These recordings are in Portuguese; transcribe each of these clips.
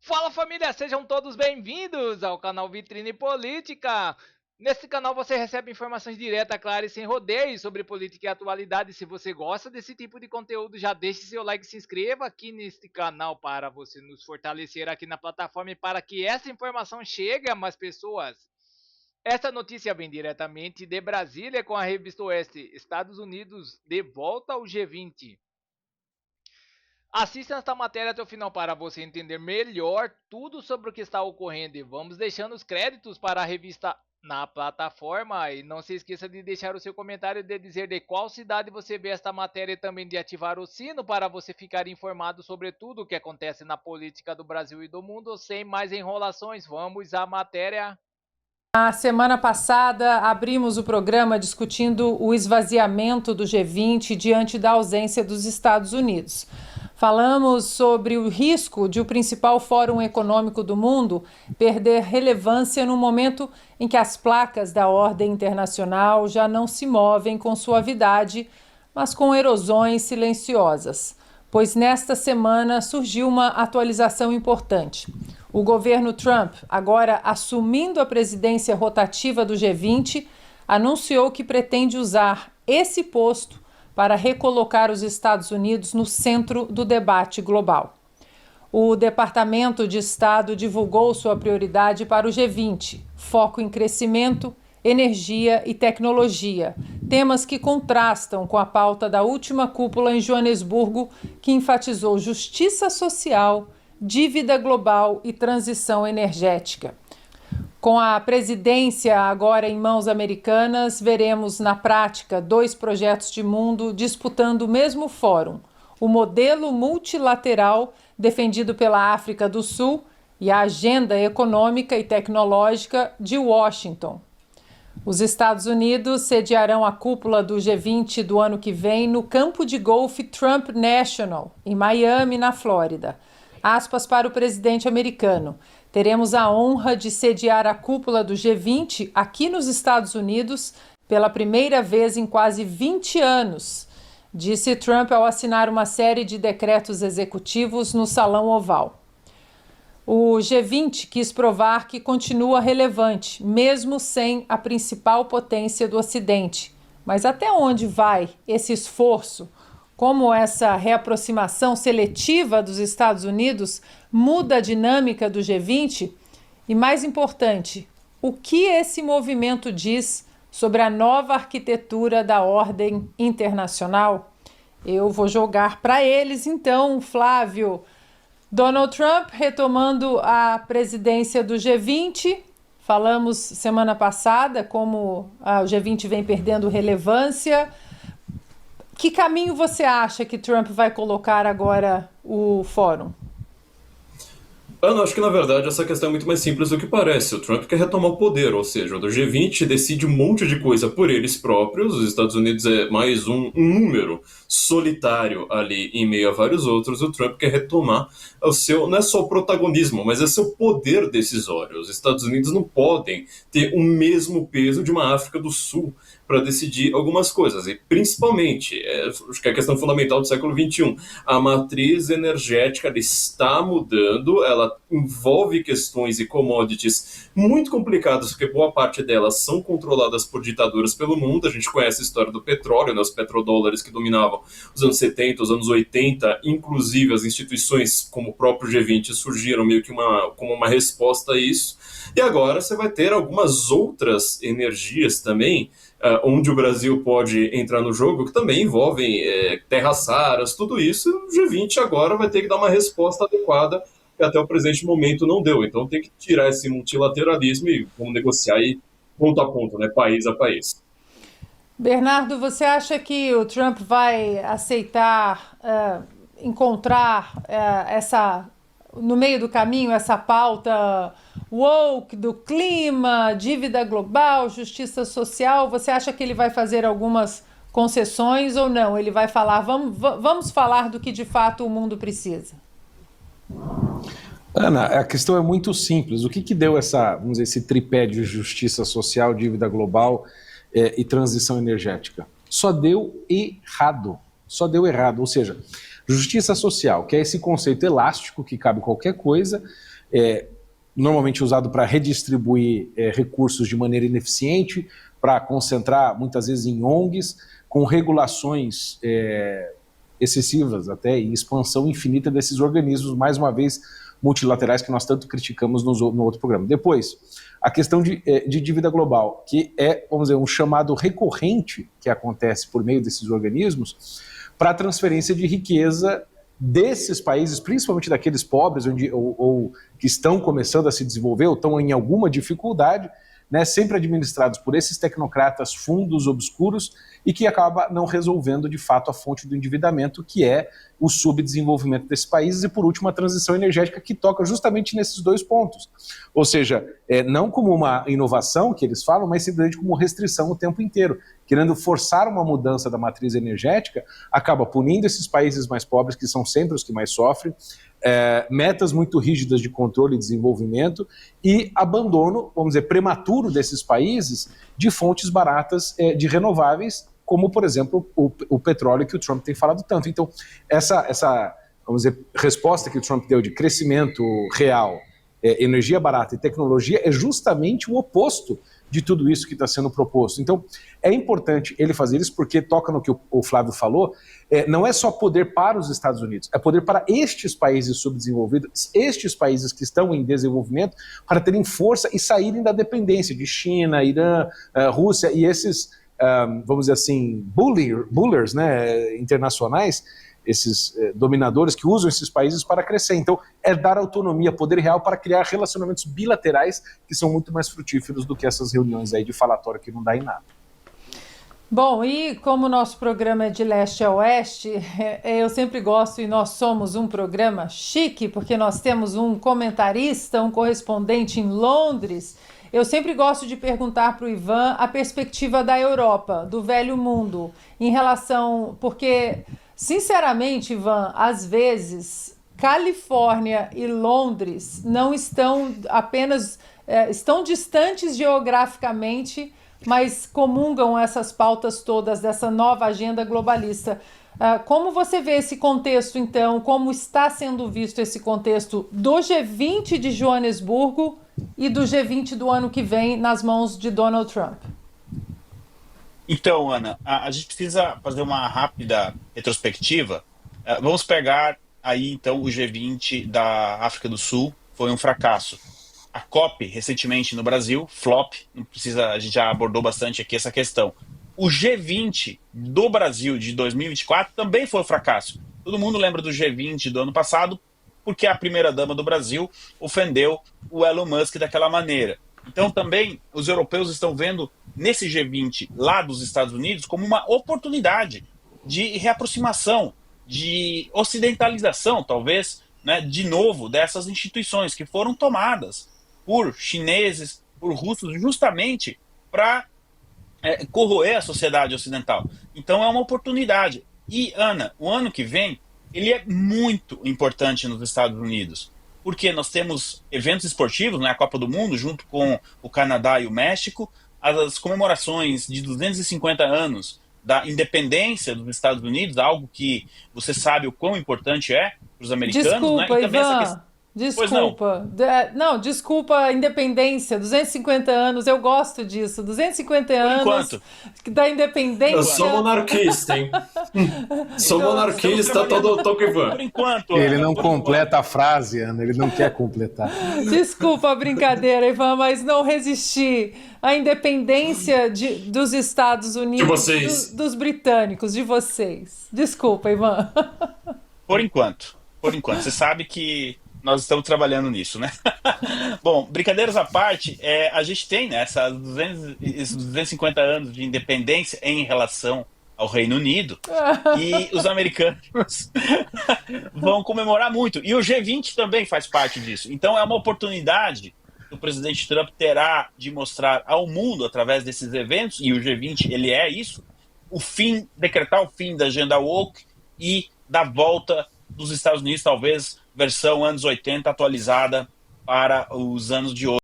Fala família, sejam todos bem-vindos ao canal Vitrine Política. Nesse canal você recebe informações diretas, claras e sem rodeios sobre política e atualidade. Se você gosta desse tipo de conteúdo, já deixe seu like e se inscreva aqui neste canal para você nos fortalecer aqui na plataforma e para que essa informação chegue a mais pessoas. Esta notícia vem diretamente de Brasília com a revista Oeste. Estados Unidos de volta ao G20. Assista esta matéria até o final para você entender melhor tudo sobre o que está ocorrendo. E vamos deixando os créditos para a revista na plataforma. E não se esqueça de deixar o seu comentário e de dizer de qual cidade você vê esta matéria e também de ativar o sino para você ficar informado sobre tudo o que acontece na política do Brasil e do mundo. Sem mais enrolações, vamos à matéria. Na semana passada, abrimos o programa discutindo o esvaziamento do G20 diante da ausência dos Estados Unidos. Falamos sobre o risco de o principal fórum econômico do mundo perder relevância no momento em que as placas da ordem internacional já não se movem com suavidade, mas com erosões silenciosas. Pois nesta semana surgiu uma atualização importante. O governo Trump, agora assumindo a presidência rotativa do G20, anunciou que pretende usar esse posto para recolocar os Estados Unidos no centro do debate global. O Departamento de Estado divulgou sua prioridade para o G20, foco em crescimento, energia e tecnologia, temas que contrastam com a pauta da última cúpula em Joanesburgo, que enfatizou justiça social, dívida global e transição energética. Com a presidência agora em mãos americanas, veremos na prática dois projetos de mundo disputando o mesmo fórum: o modelo multilateral defendido pela África do Sul e a agenda econômica e tecnológica de Washington. Os Estados Unidos sediarão a cúpula do G20 do ano que vem no campo de golfe Trump National, em Miami, na Flórida. Aspas para o presidente americano: teremos a honra de sediar a cúpula do G20 aqui nos Estados Unidos pela primeira vez em quase 20 anos, disse Trump ao assinar uma série de decretos executivos no Salão Oval. O G20 quis provar que continua relevante, mesmo sem a principal potência do Ocidente. Mas até onde vai esse esforço? Como essa reaproximação seletiva dos Estados Unidos muda a dinâmica do G20? E mais importante, o que esse movimento diz sobre a nova arquitetura da ordem internacional? Eu vou jogar para eles então, Flávio. Donald Trump retomando a presidência do G20. Falamos semana passada como o G20 vem perdendo relevância. Que caminho você acha que Trump vai colocar agora o fórum? Não, acho que na verdade essa questão é muito mais simples do que parece. O Trump quer retomar o poder, ou seja, o do G20 decide um monte de coisa por eles próprios. Os Estados Unidos é mais um número solitário ali em meio a vários outros. O Trump quer retomar o seu, não é só o protagonismo, mas é seu poder decisório. Os Estados Unidos não podem ter o mesmo peso de uma África do Sul para decidir algumas coisas, e principalmente, acho que é a questão fundamental do século XXI, a matriz energética está mudando, ela envolve questões e commodities muito complicadas, porque boa parte delas são controladas por ditaduras pelo mundo. A gente conhece a história do petróleo, né, os petrodólares que dominavam os anos 70, os anos 80, inclusive as instituições como o próprio G20 surgiram meio que como uma resposta a isso, e agora você vai ter algumas outras energias também, onde o Brasil pode entrar no jogo, que também envolvem terras raras, tudo isso. O G20 agora vai ter que dar uma resposta adequada, que até o presente momento não deu. Então tem que tirar esse multilateralismo e vamos negociar aí ponto a ponto, né, país a país. Bernardo, você acha que o Trump vai aceitar encontrar no meio do caminho essa pauta woke do clima, dívida global, justiça social? Você acha que ele vai fazer algumas concessões ou não? Ele vai falar, vamos falar do que de fato o mundo precisa? Ana, a questão é muito simples. O que deu vamos dizer, esse tripé de justiça social, dívida global e transição energética? Só deu errado. Ou seja, Justiça social, que é esse conceito elástico que cabe qualquer coisa, normalmente usado para redistribuir recursos de maneira ineficiente, para concentrar muitas vezes em ONGs, com regulações excessivas até e expansão infinita desses organismos, mais uma vez, multilaterais que nós tanto criticamos no outro programa. Depois, a questão de dívida global, que é, vamos dizer, um chamado recorrente que acontece por meio desses organismos para a transferência de riqueza desses países, principalmente daqueles pobres ou que estão começando a se desenvolver ou estão em alguma dificuldade, né, sempre administrados por esses tecnocratas fundos obscuros e que acaba não resolvendo de fato a fonte do endividamento, que é o subdesenvolvimento desses países, e por último a transição energética, que toca justamente nesses dois pontos. Ou seja, não como uma inovação que eles falam, mas simplesmente como restrição o tempo inteiro. Querendo forçar uma mudança da matriz energética, acaba punindo esses países mais pobres, que são sempre os que mais sofrem, metas muito rígidas de controle e desenvolvimento e abandono, vamos dizer, prematuro desses países de fontes baratas de renováveis, como, por exemplo, o petróleo que o Trump tem falado tanto. Então, essa vamos dizer, resposta que o Trump deu de crescimento real, energia barata e tecnologia é justamente o oposto de tudo isso que está sendo proposto. Então, é importante ele fazer isso porque toca no que o Flávio falou, não é só poder para os Estados Unidos, é poder para estes países subdesenvolvidos, estes países que estão em desenvolvimento, para terem força e saírem da dependência de China, Irã, Rússia e esses, vamos dizer assim, bullers, né, internacionais, esses dominadores que usam esses países para crescer. Então, é dar autonomia, poder real para criar relacionamentos bilaterais que são muito mais frutíferos do que essas reuniões aí de falatório que não dá em nada. Bom, e como o nosso programa é de leste a oeste, eu sempre gosto, e nós somos um programa chique, porque nós temos um comentarista, um correspondente em Londres. Eu sempre gosto de perguntar para o Ivan a perspectiva da Europa, do velho mundo, em relação... Porque, sinceramente, Ivan, às vezes, Califórnia e Londres não estão apenas... estão distantes geograficamente, mas comungam essas pautas todas dessa nova agenda globalista. Como você vê esse contexto, então? Como está sendo visto esse contexto do G20 de Joanesburgo e do G20 do ano que vem nas mãos de Donald Trump? Então, Ana, a gente precisa fazer uma rápida retrospectiva. Vamos pegar aí, então, o G20 da África do Sul. Foi um fracasso. A COP, recentemente no Brasil, flop, não precisa, a gente já abordou bastante aqui essa questão. O G20 do Brasil de 2024 também foi um fracasso. Todo mundo lembra do G20 do ano passado porque a primeira-dama do Brasil ofendeu o Elon Musk daquela maneira. Então também os europeus estão vendo nesse G20 lá dos Estados Unidos como uma oportunidade de reaproximação, de ocidentalização, talvez, né, de novo, dessas instituições que foram tomadas por chineses, por russos, justamente para corroer a sociedade ocidental. Então é uma oportunidade. E, Ana, o ano que vem, ele é muito importante nos Estados Unidos, porque nós temos eventos esportivos, né, a Copa do Mundo, junto com o Canadá e o México, as comemorações de 250 anos da independência dos Estados Unidos, algo que você sabe o quão importante é para os americanos. Desculpa, né? E também Ivan. essa questão... Desculpa. Não, desculpa a independência, 250 anos, eu gosto disso. 250 anos da independência. Eu sou monarquista, hein? Sou monarquista, todo Ivan. Por enquanto. Ele não por completa enquanto. a frase, Ana, ele não quer completar. Desculpa a brincadeira, Ivan, mas não resisti. A independência dos Estados Unidos, de vocês. Dos britânicos, de vocês. Desculpa, Ivan. Por enquanto. Você sabe que nós estamos trabalhando nisso, né? Bom, brincadeiras à parte, a gente tem, né, esses 250 anos de independência em relação ao Reino Unido, e os americanos vão comemorar muito. E o G20 também faz parte disso. Então é uma oportunidade que o presidente Trump terá de mostrar ao mundo, através desses eventos, e o G20 ele é isso, decretar o fim da agenda woke e da volta dos Estados Unidos, talvez versão anos 80 atualizada para os anos de hoje.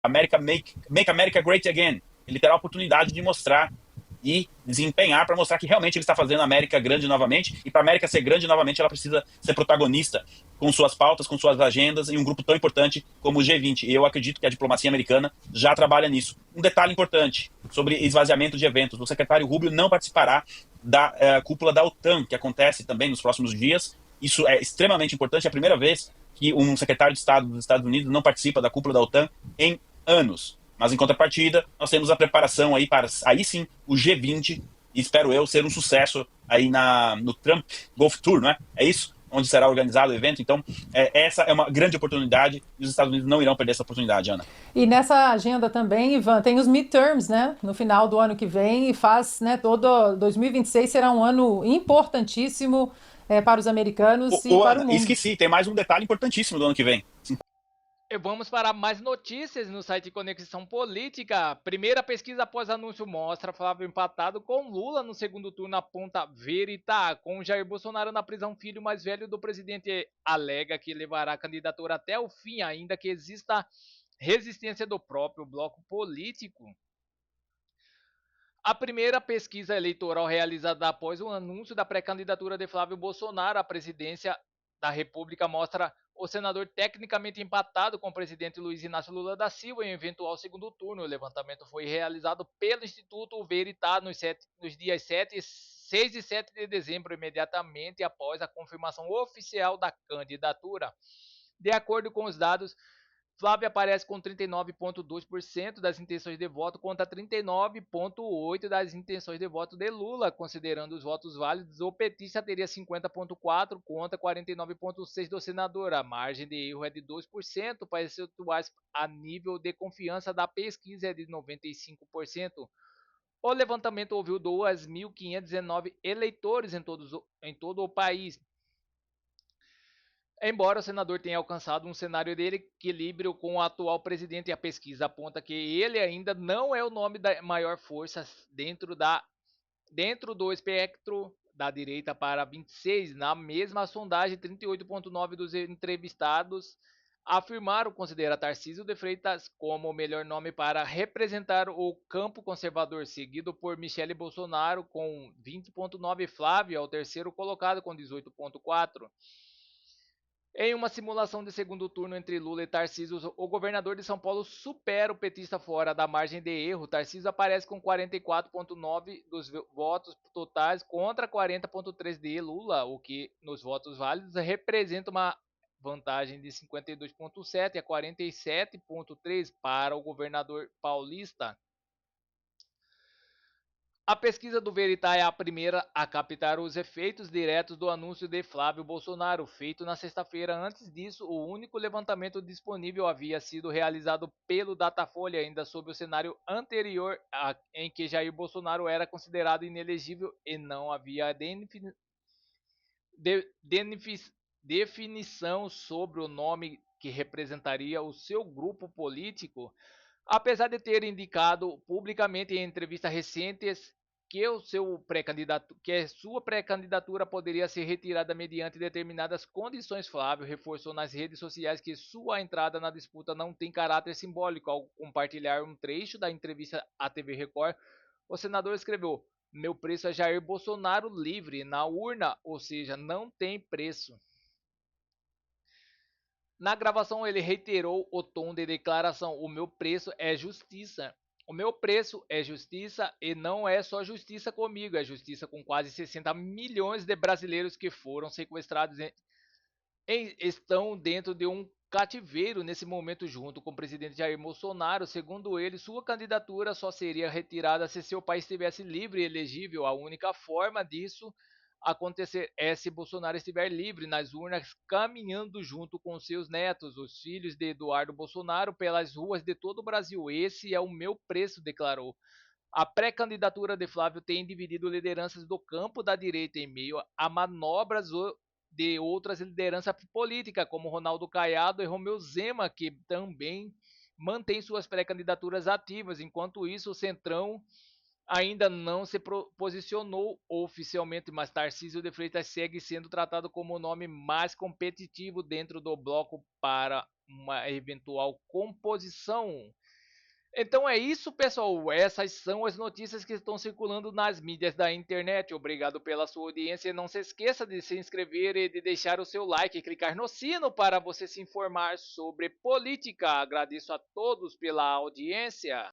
Make America Great Again. Ele terá a oportunidade de mostrar e desempenhar para mostrar que realmente ele está fazendo a América grande novamente, e para a América ser grande novamente ela precisa ser protagonista com suas pautas, com suas agendas em um grupo tão importante como o G20. E eu acredito que a diplomacia americana já trabalha nisso. Um detalhe importante sobre esvaziamento de eventos: o secretário Rubio não participará da cúpula da OTAN, que acontece também nos próximos dias. Isso é extremamente importante, é a primeira vez que um secretário de Estado dos Estados Unidos não participa da cúpula da OTAN em anos. Mas, em contrapartida, nós temos a preparação aí para, aí sim, o G20, e espero eu ser um sucesso aí no Trump Golf Tour, não é? É isso? Onde será organizado o evento. Então, essa é uma grande oportunidade e os Estados Unidos não irão perder essa oportunidade, Ana. E nessa agenda também, Ivan, tem os midterms, né? No final do ano que vem, e faz, né? Todo 2026 será um ano importantíssimo para os americanos e para o mundo. Esqueci, tem mais um detalhe importantíssimo do ano que vem. E vamos para mais notícias no site Conexão Política. Primeira pesquisa após anúncio mostra Flávio empatado com Lula no segundo turno, aponta Veritá. Com Jair Bolsonaro na prisão, filho mais velho do presidente alega que levará a candidatura até o fim, ainda que exista resistência do próprio bloco político. A primeira pesquisa eleitoral realizada após o anúncio da pré-candidatura de Flávio Bolsonaro à presidência da República mostra o senador tecnicamente empatado com o presidente Luiz Inácio Lula da Silva em um eventual segundo turno. O levantamento foi realizado pelo Instituto Veritá nos dias 6 e 7 de dezembro, imediatamente após a confirmação oficial da candidatura. De acordo com os dados, Flávio aparece com 39,2% das intenções de voto contra 39,8% das intenções de voto de Lula. Considerando os votos válidos, o petista teria 50,4% contra 49,6% do senador. A margem de erro é de 2%, percentuais a nível de confiança da pesquisa é de 95%. O levantamento ouviu 2.519 eleitores em todo o país. Embora o senador tenha alcançado um cenário de equilíbrio com o atual presidente, a pesquisa aponta que ele ainda não é o nome da maior força dentro do espectro da direita para 26. Na mesma sondagem, 38,9% dos entrevistados afirmaram considerar Tarcísio de Freitas como o melhor nome para representar o campo conservador, seguido por Michele Bolsonaro com 20,9%. Flávio é o terceiro colocado com 18,4%. Em uma simulação de segundo turno entre Lula e Tarcísio, o governador de São Paulo supera o petista fora da margem de erro. Tarcísio aparece com 44,9% dos votos totais contra 40,3% de Lula, o que, nos votos válidos, representa uma vantagem de 52,7% a 47,3% para o governador paulista. A pesquisa do Veritá é a primeira a captar os efeitos diretos do anúncio de Flávio Bolsonaro, feito na sexta-feira. Antes disso, o único levantamento disponível havia sido realizado pelo Datafolha, ainda sob o cenário anterior em que Jair Bolsonaro era considerado inelegível e não havia definição sobre o nome que representaria o seu grupo político. Apesar de ter indicado publicamente em entrevistas recentes que sua pré-candidatura poderia ser retirada mediante determinadas condições, Flávio reforçou nas redes sociais que sua entrada na disputa não tem caráter simbólico. Ao compartilhar um trecho da entrevista à TV Record, o senador escreveu: "Meu preço é Jair Bolsonaro livre na urna, ou seja, não tem preço." Na gravação, ele reiterou o tom de declaração: "O meu preço é justiça. O meu preço é justiça e não é só justiça comigo, é justiça com quase 60 milhões de brasileiros que foram sequestrados estão dentro de um cativeiro nesse momento junto com o presidente Jair Bolsonaro." Segundo ele, sua candidatura só seria retirada se seu país estivesse livre e elegível. A única forma disso acontecer é se Bolsonaro estiver livre nas urnas, caminhando junto com seus netos, os filhos de Eduardo Bolsonaro, pelas ruas de todo o Brasil. "Esse é o meu preço", declarou. A pré-candidatura de Flávio tem dividido lideranças do campo da direita em meio a manobras de outras lideranças políticas, como Ronaldo Caiado e Romeu Zema, que também mantém suas pré-candidaturas ativas. Enquanto isso, o Centrão ainda não se posicionou oficialmente, mas Tarcísio de Freitas segue sendo tratado como o nome mais competitivo dentro do bloco para uma eventual composição. Então é isso, pessoal. Essas são as notícias que estão circulando nas mídias da internet. Obrigado pela sua audiência. Não se esqueça de se inscrever e de deixar o seu like e clicar no sino para você se informar sobre política. Agradeço a todos pela audiência.